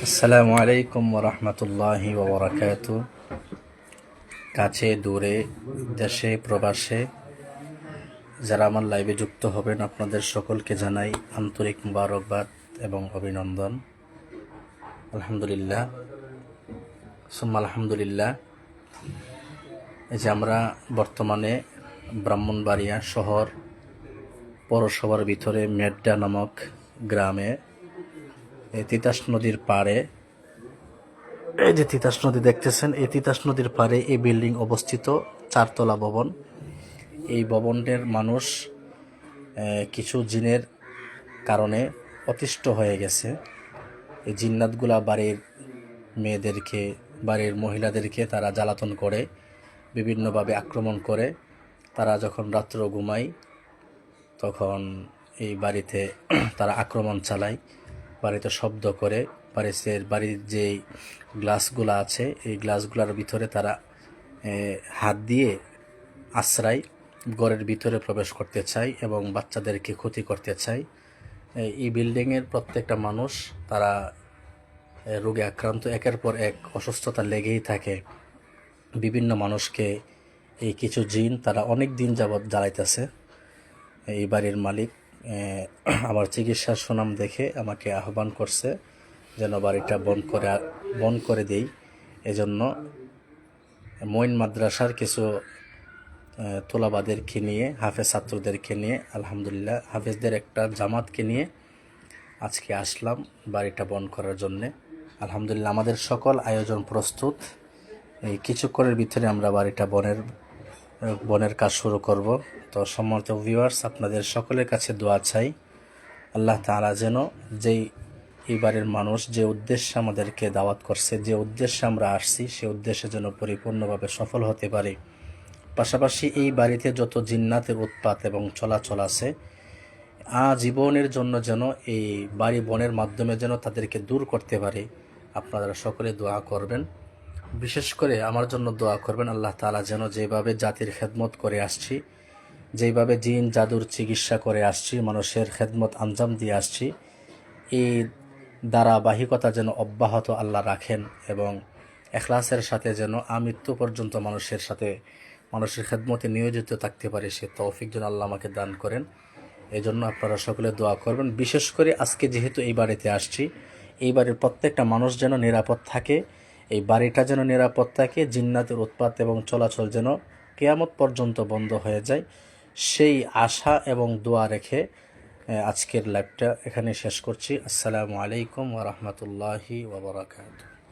আসসালামু আলাইকুম ওয়া রাহমাতুল্লাহি ওয়া বারাকাতুহু। কাছে দূরে, দেশে প্রবাসে যারা আমার লাইভে যুক্ত হবেন, আপনাদের সকলকে জানাই আন্তরিক মুবারকবাদ এবং অভিনন্দন। আলহামদুলিল্লাহ, সুম্মা আলহামদুলিল্লাহ। এই যে আমরা বর্তমানে ব্রাহ্মণবাড়িয়া শহর পৌরসভার ভিতরে মেড্ডা নামক গ্রামে তিতাস নদীর পাড়ে, এই যে তিতাস নদী দেখতেছেন, এই তিতাস নদীর পাড়ে এই বিল্ডিং অবস্থিত, চারতলা ভবন। এই ভবনের মানুষ কিছু জিনের কারণে অতিষ্ঠ হয়ে গেছে। এই জিন্নাতগুলা বাড়ির মেয়েদেরকে, বাড়ির মহিলাদেরকে তারা জ্বালাতন করে, বিভিন্নভাবে আক্রমণ করে। তারা যখন রাত্র ঘুমায় তখন এই বাড়িতে তারা আক্রমণ চালায়, বাড়িতে শব্দ করে। বাড়ির যে গ্লাসগুলো আছে, এই গ্লাসগুলোর ভিতরে তারা হাত দিয়ে আশ্রয় ঘরের ভিতরে প্রবেশ করতে চায় এবং বাচ্চাদেরকে ক্ষতি করতে চায়। এই বিল্ডিংয়ের প্রত্যেকটা মানুষ তারা রোগে আক্রান্ত, একের পর এক অসুস্থতা লেগেই থাকে। বিভিন্ন মানুষকে এই কিছু জিন তারা অনেক দিন যাবৎ জ্বালাইতেছে। এই বাড়ির মালিক আমার চিকিৎসার সুনাম দেখে আমাকে আহ্বান করছে যেন বাড়িটা বন্ধ করে দেই। এজন্য মঈন মাদ্রাসার কিছু তোলাবাদেরকে নিয়ে, হাফেজ ছাত্রদেরকে নিয়ে, আলহামদুলিল্লাহ হাফেজদের একটা জামাতকে নিয়ে আজকে আসলাম বাড়িটা বন্ধ করার জন্যে। আলহামদুলিল্লাহ আমাদের সকল আয়োজন প্রস্তুত। এই কিছুক্ষণের ভিতরে আমরা বাড়িটা বনের কাজ শুরু করব। তো সম্মানিত ভিউয়ার্স, আপনাদের সকলের কাছে দোয়া চাই, আল্লাহ তাআলা যেন এই বাড়ির মানুষ যে উদ্দেশ্যে আমাদেরকে দাওয়াত করছে, যে উদ্দেশ্যে আমরা আসছি, সে উদ্দেশ্যে যেন পরিপূর্ণভাবে সফল হতে পারি। পাশাপাশি এই বাড়িতে যত জিন্নাতের উৎপাত এবং চলাচল আছে, আজীবনের জন্য যেন এই বাড়ি বনের মাধ্যমে যেন তাদেরকে দূর করতে পারি। আপনারা সকলে দোয়া করবেন, বিশেষ করে আমার জন্য দোয়া করবেন। আল্লাহ তাআলা যেন যেভাবে জাতির খেদমত করে আসছি, যেভাবে জিন জাদুর চিকিৎসা করে আসছি, মানুষের খেদমত আঞ্জাম দিয়ে আসছি, এই ধারাবাহিকতা যেন অব্যাহত আল্লাহ রাখেন এবং এখলাসের সাথে যেন আমৃত্যু পর্যন্ত মানুষের খেদমতে নিয়োজিত থাকতে পারে, সে তৌফিক যেন আল্লাহ আমাকে দান করেন। এই জন্য আপনারা সকলে দোয়া করবেন। বিশেষ করে আজকে যেহেতু এই বাড়িতে আসছি, এই বাড়ির প্রত্যেকটা মানুষ যেন নিরাপদ থাকে, এই বাড়িটা যেন নিরাপদ থাকে, জিন্নাতের উৎপাত এবং চলাচল যেন কিয়ামত পর্যন্ত বন্ধ হয়ে যায়, সেই আশা এবং দোয়া রেখে আজকের লাইভটা এখানে শেষ করছি। আসসালামু আলাইকুম ওয়া রাহমাতুল্লাহি ওয়া বারাকাতুহু।